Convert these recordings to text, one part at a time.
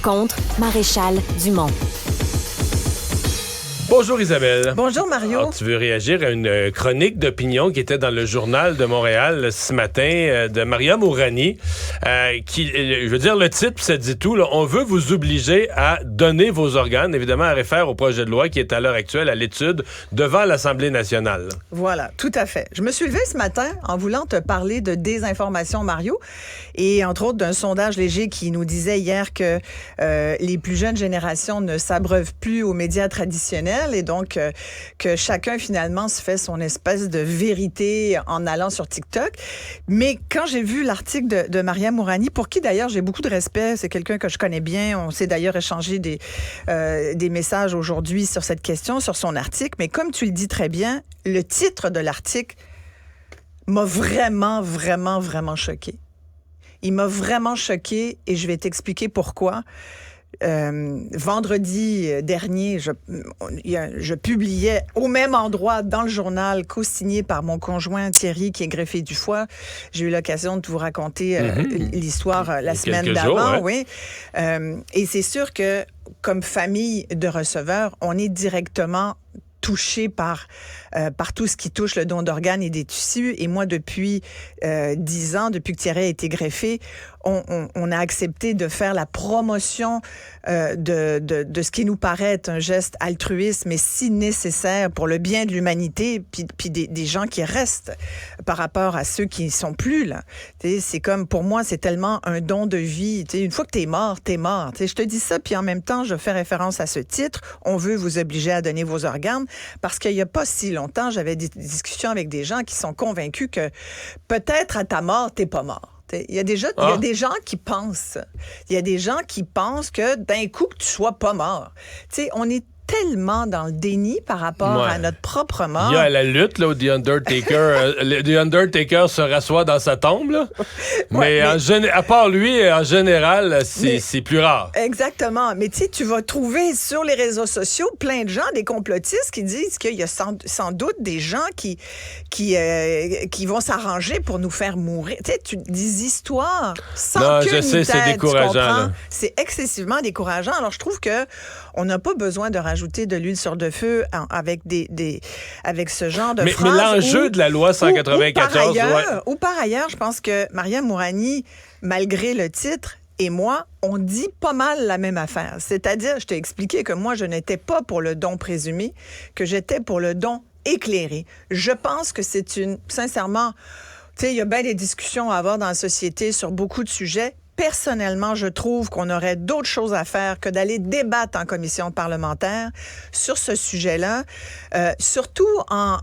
rencontre Maréchal Dumont. Bonjour Isabelle. Bonjour Mario. Alors, tu veux réagir à une chronique d'opinion qui était dans le Journal de Montréal ce matin de Maria Mourani qui, je veux dire, le titre, ça dit tout. Là, on veut vous obliger à donner vos organes, évidemment, à référer au projet de loi qui est à l'heure actuelle à l'étude devant l'Assemblée nationale. Voilà, tout à fait. Je me suis levée ce matin en voulant te parler de désinformation, Mario, et entre autres d'un sondage léger qui nous disait hier que les plus jeunes générations ne s'abreuvent plus aux médias traditionnels et donc que chacun finalement se fait son espèce de vérité en allant sur TikTok. Mais quand j'ai vu l'article de Maria Mourani, pour qui d'ailleurs j'ai beaucoup de respect, c'est quelqu'un que je connais bien, on s'est d'ailleurs échangé des messages aujourd'hui sur cette question, sur son article, mais comme tu le dis très bien, le titre de l'article m'a vraiment, vraiment, vraiment choqué. Il m'a vraiment choqué et je vais t'expliquer pourquoi. Vendredi dernier, je publiais au même endroit dans le journal, co-signé par mon conjoint Thierry, qui est greffé du foie. J'ai eu l'occasion de vous raconter l'histoire la semaine d'avant. Jours, ouais. Oui. Et c'est sûr que, comme famille de receveurs, on est directement touché par tout ce qui touche le don d'organes et des tissus. Et moi, depuis 10 ans, depuis que Thierry a été greffé, on a accepté de faire la promotion de ce qui nous paraît être un geste altruiste, mais si nécessaire pour le bien de l'humanité, puis des gens qui restent par rapport à ceux qui ne sont plus là. T'sais, c'est comme, pour moi, c'est tellement un don de vie. T'sais, une fois que t'es mort, t'es mort. T'sais, je te dis ça, puis en même temps, je fais référence à ce titre. On veut vous obliger à donner vos organes, parce qu'il n'y a pas si longtemps, j'avais des discussions avec des gens qui sont convaincus que peut-être à ta mort, t'es pas mort. Il y a des gens qui pensent. Il y a des gens qui pensent que d'un coup que tu sois pas mort. Tu sais, on est tellement dans le déni par rapport à notre propre mort. Il y a la lutte là, où The Undertaker se rassoit dans sa tombe. Là. mais à part lui, en général, c'est plus rare. Exactement. Mais tu sais, tu vas trouver sur les réseaux sociaux plein de gens, des complotistes qui disent qu'il y a sans doute des gens qui vont s'arranger pour nous faire mourir. Tu sais, des histoires sans queue ni tête, c'est décourageant. C'est excessivement décourageant. Alors, je trouve que on n'a pas besoin de rajouter de l'huile sur le feu avec ce genre de phrases. Mais l'enjeu de la loi 194... Ou par ailleurs, je pense que Maria Mourani, malgré le titre, et moi, on dit pas mal la même affaire. C'est-à-dire, je t'ai expliqué que moi, je n'étais pas pour le don présumé, que j'étais pour le don éclairé. Je pense que c'est sincèrement, tu sais, il y a bien des discussions à avoir dans la société sur beaucoup de sujets. Personnellement, je trouve qu'on aurait d'autres choses à faire que d'aller débattre en commission parlementaire sur ce sujet-là, surtout en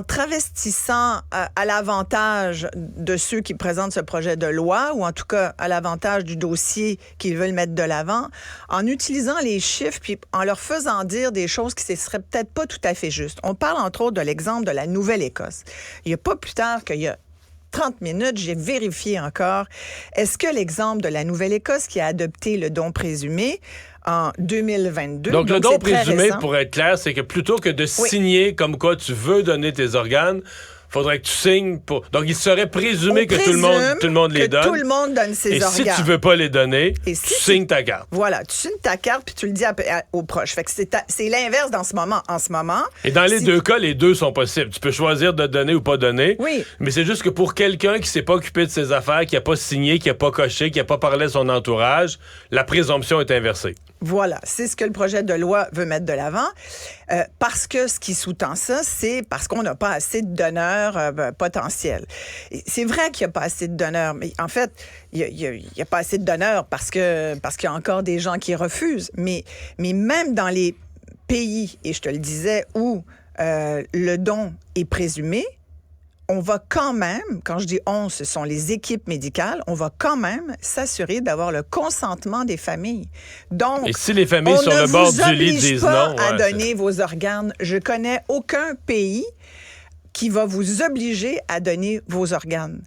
travestissant à l'avantage de ceux qui présentent ce projet de loi, ou en tout cas à l'avantage du dossier qu'ils veulent mettre de l'avant, en utilisant les chiffres puis en leur faisant dire des choses qui ne seraient peut-être pas tout à fait justes. On parle entre autres de l'exemple de la Nouvelle-Écosse. Il n'y a pas plus tard qu'il y a 30 minutes, j'ai vérifié encore. Est-ce que l'exemple de la Nouvelle-Écosse qui a adopté le don présumé en 2022... Donc le don présumé, pour être clair, c'est que plutôt que de signer comme quoi tu veux donner tes organes, faudrait que tu signes pour... Donc, il serait présumé que tout le monde les donne. Tout le monde donne ses organes. Et si tu veux pas les donner, tu signes ta carte. Voilà, tu signes ta carte puis tu le dis aux proches. Fait que c'est l'inverse en ce moment. Et dans les deux cas, les deux sont possibles. Tu peux choisir de donner ou pas donner. Oui. Mais c'est juste que pour quelqu'un qui s'est pas occupé de ses affaires, qui a pas signé, qui a pas coché, qui a pas parlé à son entourage, la présomption est inversée. Voilà, c'est ce que le projet de loi veut mettre de l'avant. Parce que ce qui sous-tend ça, c'est parce qu'on n'a pas assez de donneurs potentiels. Et c'est vrai qu'il n'y a pas assez de donneurs, mais en fait, il y a pas assez de donneurs parce qu'il y a encore des gens qui refusent. Mais même dans les pays, et je te le disais, où le don est présumé, on va quand même, quand je dis on, ce sont les équipes médicales, on va quand même s'assurer d'avoir le consentement des familles. Donc, et si les familles sur le bord du lit disent non, à donner vos organes. Je connais aucun pays qui va vous obliger à donner vos organes.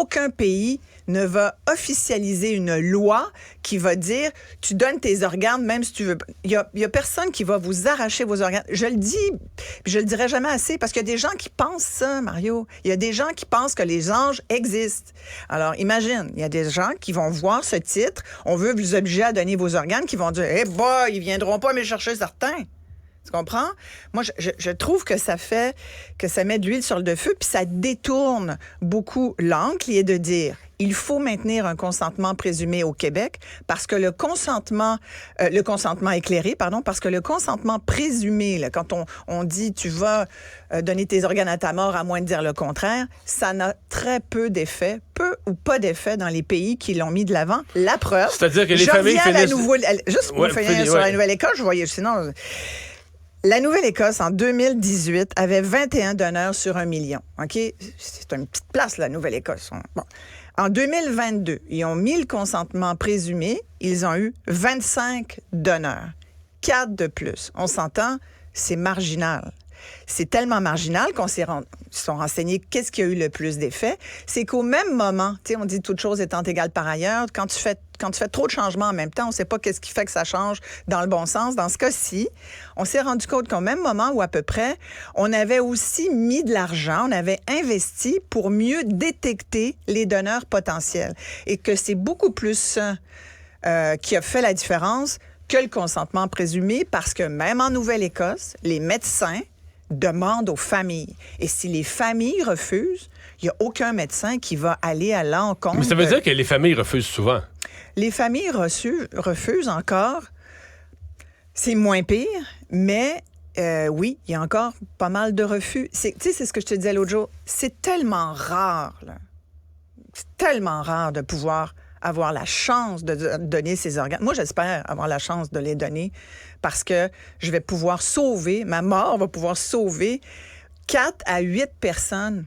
aucun pays ne va officialiser une loi qui va dire tu donnes tes organes même si tu veux. Il y a personne qui va vous arracher vos organes. Je le dis, puis je le dirai jamais assez parce qu'il y a des gens qui pensent ça, Mario. Il y a des gens qui pensent que les anges existent. Alors imagine, il y a des gens qui vont voir ce titre, on veut vous obliger à donner vos organes, qui vont dire eh boy, ils viendront pas me chercher certains. Tu comprends? Moi, je trouve que ça met de l'huile sur le feu, puis ça détourne beaucoup l'angle qui est de dire il faut maintenir un consentement présumé au Québec parce que le consentement éclairé, parce que le consentement présumé, là, quand on dit tu vas donner tes organes à ta mort à moins de dire le contraire, ça n'a très peu d'effet, peu ou pas d'effet dans les pays qui l'ont mis de l'avant. La preuve. C'est-à-dire que les familles finissent... Juste pour finir sur la Nouvelle-Écosse, je voyais, sinon... La Nouvelle-Écosse, en 2018, avait 21 donneurs sur 1 million. OK? C'est une petite place, la Nouvelle-Écosse. Bon. En 2022, ils ont mis le consentement présumé. Ils ont eu 25 donneurs. 4 de plus. On s'entend, c'est marginal. C'est tellement marginal qu'on se sont renseignés qu'est-ce qui a eu le plus d'effet. C'est qu'au même moment, tu sais, on dit toute chose étant égale par ailleurs, quand tu fais trop de changements en même temps, on ne sait pas qu'est-ce qui fait que ça change dans le bon sens. Dans ce cas-ci, on s'est rendu compte qu'au même moment où à peu près, on avait aussi mis de l'argent, on avait investi pour mieux détecter les donneurs potentiels et que c'est beaucoup plus ça qui a fait la différence que le consentement présumé parce que même en Nouvelle-Écosse, les médecins demandent aux familles. Et si les familles refusent, il n'y a aucun médecin qui va aller à l'encontre. Mais ça veut dire que les familles refusent souvent. Les familles refusent encore. C'est moins pire, mais oui, il y a encore pas mal de refus. Tu sais, c'est ce que je te disais l'autre jour. C'est tellement rare, là. C'est tellement rare de pouvoir avoir la chance de donner ses organes. Moi, j'espère avoir la chance de les donner parce que je vais pouvoir sauver, ma mort va pouvoir sauver 4 à 8 personnes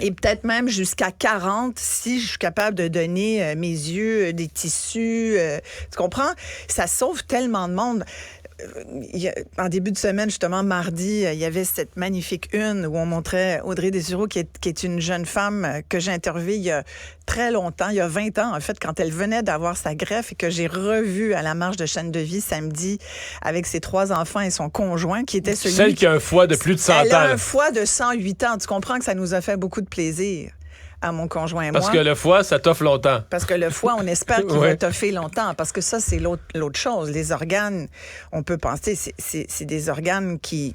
et peut-être même jusqu'à 40 si je suis capable de donner mes yeux, des tissus. Tu comprends? Ça sauve tellement de monde. En début de semaine, justement, mardi, il y avait cette magnifique une où on montrait Audrey Desureau, qui est une jeune femme que j'ai interviewée il y a très longtemps, il y a 20 ans, en fait, quand elle venait d'avoir sa greffe et que j'ai revue à la marche de Chaîne de vie samedi avec ses 3 enfants et son conjoint, qui était celui... Celle qui a un foie de plus de 100 ans. Elle a un foie de 108 ans. Tu comprends que ça nous a fait beaucoup de plaisir à mon conjoint et moi. Parce que le foie, ça t'offre longtemps. Parce que le foie, on espère qu'il va t'offrir longtemps. Parce que ça, c'est l'autre chose. Les organes, on peut penser, c'est des organes qui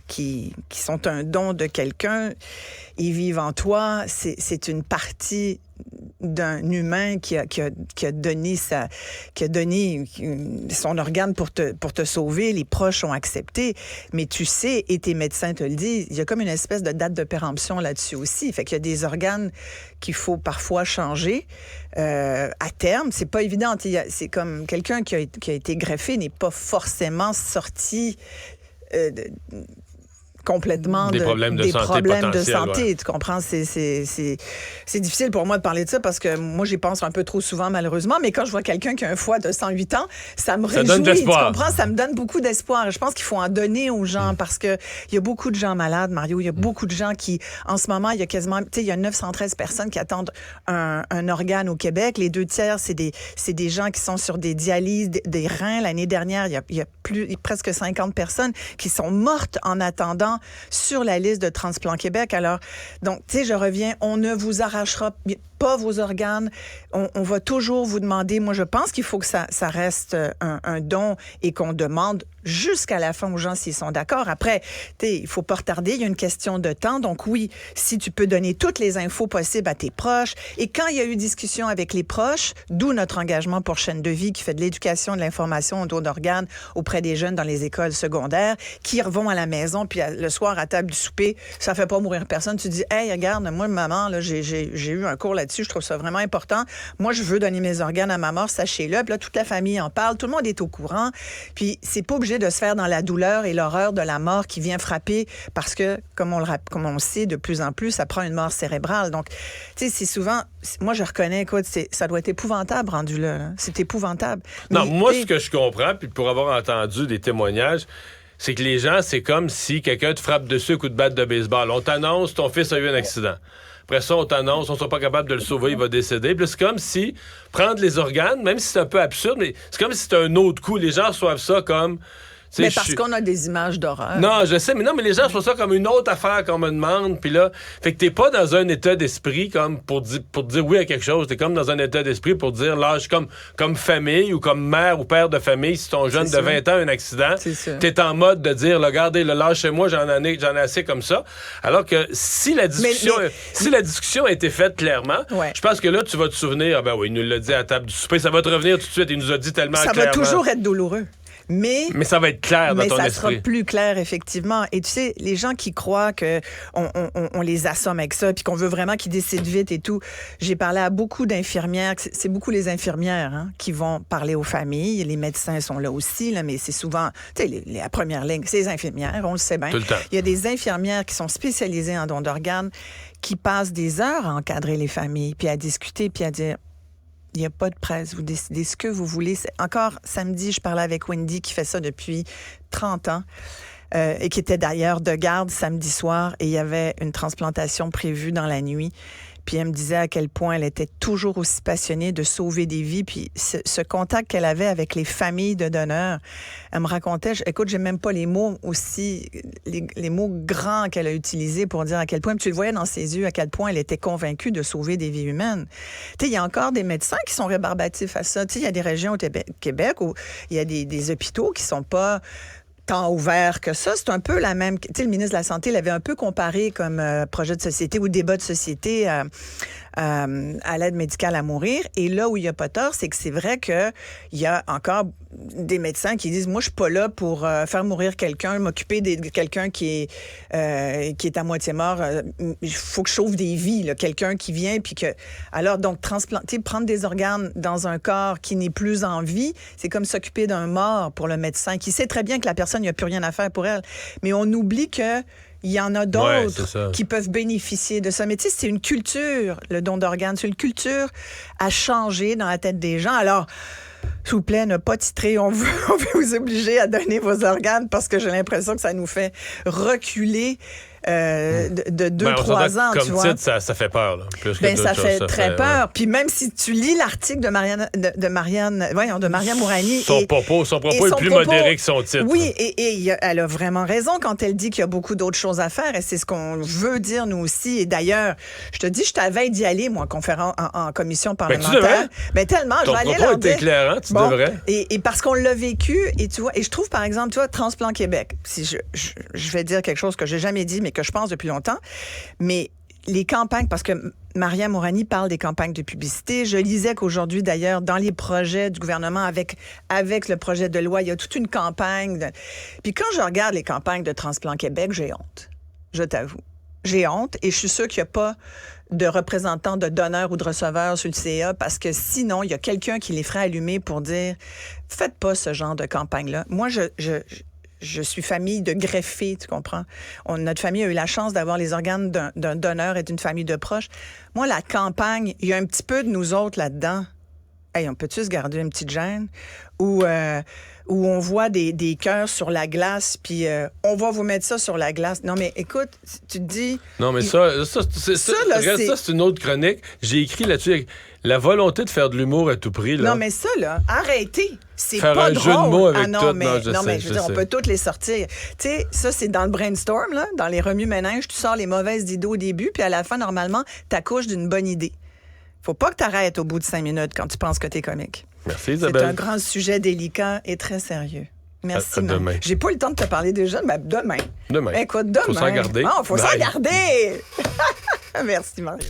sont un don de quelqu'un. Ils vivent en toi. C'est une partie d'un humain qui a donné son organe pour te sauver. Les proches ont accepté. Mais tu sais, et tes médecins te le disent, il y a comme une espèce de date de péremption là-dessus aussi. Fait qu'il y a des organes qu'il faut parfois changer à terme. C'est pas évident. C'est comme quelqu'un qui a été greffé n'est pas forcément sorti complètement des problèmes de santé, ouais. Tu comprends? C'est difficile pour moi de parler de ça parce que moi, j'y pense un peu trop souvent, malheureusement. Mais quand je vois quelqu'un qui a un foie de 108 ans, ça me réjouit. Donne d'espoir. Tu comprends? Ça me donne beaucoup d'espoir. Je pense qu'il faut en donner aux gens parce que il y a beaucoup de gens malades, Mario. Il y a beaucoup de gens qui, en ce moment, il y a quasiment, tu sais, il y a 913 personnes qui attendent un organe au Québec. Les 2 tiers, c'est des gens qui sont sur des dialyses, des reins. L'année dernière, il y a presque 50 personnes qui sont mortes en attendant sur la liste de Transplant Québec. Alors, donc, tu sais, je reviens, on ne vous arrachera pas vos organes. On va toujours vous demander, moi, je pense qu'il faut que ça reste un don et qu'on demande jusqu'à la fin aux gens s'ils sont d'accord. Après, tu sais, il faut pas retarder, il y a une question de temps. Donc oui, si tu peux donner toutes les infos possibles à tes proches. Et quand il y a eu discussion avec les proches, d'où notre engagement pour Chaîne de vie qui fait de l'éducation, de l'information au don d'organes auprès des jeunes dans les écoles secondaires, qui revont à la maison, puis le soir à table du souper, ça fait pas mourir personne. Tu dis, hey, regarde, moi, maman, là, j'ai eu un cours là-dessus, je trouve ça vraiment important. Moi, je veux donner mes organes à ma mort, sachez-le. Puis là, toute la famille en parle, tout le monde est au courant. Puis c'est pas obligé de se faire dans la douleur et l'horreur de la mort qui vient frapper parce que, comme on le sait de plus en plus, ça prend une mort cérébrale. Donc, tu sais, c'est souvent... Moi, je reconnais, écoute, ça doit être épouvantable rendu là. C'est épouvantable. Non, moi, ce que je comprends, puis pour avoir entendu des témoignages, c'est que les gens, c'est comme si quelqu'un te frappe dessus à coup de batte de baseball. On t'annonce, ton fils a eu un accident. Après ça, on t'annonce, on ne sera pas capable de le sauver, il va décéder. Puis là, c'est comme si prendre les organes, même si c'est un peu absurde, mais c'est comme si c'était un autre coup. Les gens reçoivent ça comme... Mais parce qu'on a des images d'horreur. Non, je sais, mais les gens reçoivent ça comme une autre affaire qu'on me demande. Puis là, fait que t'es pas dans un état d'esprit comme pour dire oui à quelque chose. T'es comme dans un état d'esprit pour dire lâche comme famille ou comme mère ou père de famille. Si ton jeune de 20 ans a un accident, t'es en mode de dire regardez, lâchez-moi, j'en ai assez comme ça. Alors que si la discussion a été faite clairement, je pense que là, tu vas te souvenir, ah ben oui, il nous l'a dit à la table du souper, ça va te revenir tout de suite, il nous a dit tellement clairement. Ça va toujours être douloureux. Mais ça va être clair dans ton esprit. Mais ça sera plus clair, effectivement. Et tu sais, les gens qui croient qu'on les assomme avec ça puis qu'on veut vraiment qu'ils décident vite et tout. J'ai parlé à beaucoup d'infirmières. C'est beaucoup les infirmières qui vont parler aux familles. Les médecins sont là aussi, là, mais c'est souvent, tu sais, la première ligne, c'est les infirmières, on le sait bien. Tout le temps. Il y a des infirmières qui sont spécialisées en don d'organes qui passent des heures à encadrer les familles puis à discuter puis à dire... Il n'y a pas de presse. Vous décidez ce que vous voulez. Encore samedi, je parlais avec Wendy qui fait ça depuis 30 ans et qui était d'ailleurs de garde samedi soir et il y avait une transplantation prévue dans la nuit. Puis elle me disait à quel point elle était toujours aussi passionnée de sauver des vies. Puis ce contact qu'elle avait avec les familles de donneurs, elle me racontait, écoute, j'ai même pas les mots aussi, les mots grands qu'elle a utilisés pour dire à quel point, puis tu le voyais dans ses yeux, à quel point elle était convaincue de sauver des vies humaines. Tu sais, il y a encore des médecins qui sont rébarbatifs à ça. Tu sais, il y a des régions au Québec où il y a des hôpitaux qui sont pas tant ouvert que ça. C'est un peu la même... Tu sais, le ministre de la Santé l'avait un peu comparé comme projet de société ou débat de société à l'aide médicale à mourir. Et là où il n'y a pas tort, c'est que c'est vrai qu'il y a encore des médecins qui disent, moi, je suis pas là pour faire mourir quelqu'un, m'occuper de quelqu'un qui est à moitié mort. Il faut que je sauve des vies, là, quelqu'un qui vient, puis que... Alors, donc, transplanter, prendre des organes dans un corps qui n'est plus en vie, c'est comme s'occuper d'un mort pour le médecin, qui sait très bien que la personne, il n'y a plus rien à faire pour elle. Mais on oublie que il y en a d'autres qui peuvent bénéficier de ça. Mais tu sais, c'est une culture, le don d'organes. C'est une culture à changer dans la tête des gens. Alors, s'il vous plaît, ne pas titrer. On veut vous obliger à donner vos organes parce que j'ai l'impression que ça nous fait reculer de 2-3 ans, comme tu vois. titre, ça fait peur. Là. Plus que ça fait très peur. Ouais. Puis même si tu lis l'article de Maria Mourani... Son propos est plus modéré que son titre. Oui, et elle a vraiment raison quand elle dit qu'il y a beaucoup d'autres choses à faire, et c'est ce qu'on veut dire, nous aussi. Et d'ailleurs, je te dis, je t'avais d'y aller, moi, en commission parlementaire. Ben, tellement, je vais aller leur dire. Ton propos est éclairant, tu devrais. Et parce qu'on l'a vécu, et tu vois, et je trouve, par exemple, tu vois, Transplant Québec, si je vais dire quelque chose que j'ai jamais dit, mais que je pense depuis longtemps, mais les campagnes, parce que Maria Mourani parle des campagnes de publicité. Je lisais qu'aujourd'hui, d'ailleurs, dans les projets du gouvernement, avec le projet de loi, il y a toute une campagne. Puis quand je regarde les campagnes de Transplant Québec, j'ai honte. Je t'avoue. J'ai honte et je suis sûre qu'il n'y a pas de représentants, de donneurs ou de receveurs sur le CA parce que sinon, il y a quelqu'un qui les ferait allumer pour dire « Faites pas ce genre de campagne-là. » Moi, je suis famille de greffés, tu comprends? Notre famille a eu la chance d'avoir les organes d'un donneur et d'une famille de proches. Moi, la campagne, il y a un petit peu de nous autres là-dedans. Hey, on peut-tu se garder une petite gêne? Où on voit des cœurs sur la glace, puis on va vous mettre ça sur la glace. Non, mais écoute, tu te dis... Non, mais ça, c'est une autre chronique. J'ai écrit là-dessus... La volonté de faire de l'humour à tout prix, là. Non, mais ça, là, arrêtez. C'est faire pas un drôle. Jeu de mots avec tout. Mais je veux dire, on peut toutes les sortir. Tu sais, ça, c'est dans le brainstorm, là, dans les remue-ménages, tu sors les mauvaises idées au début, puis à la fin, normalement, t'accouches d'une bonne idée. Faut pas que t'arrêtes au bout de 5 minutes quand tu penses que t'es comique. Merci, Isabelle. C'est un grand sujet délicat et très sérieux. Merci, à demain. J'ai pas eu le temps de te parler déjà, mais demain. Demain. Écoute, demain. Faut s'en garder. Faut s'en garder. Merci, Marie.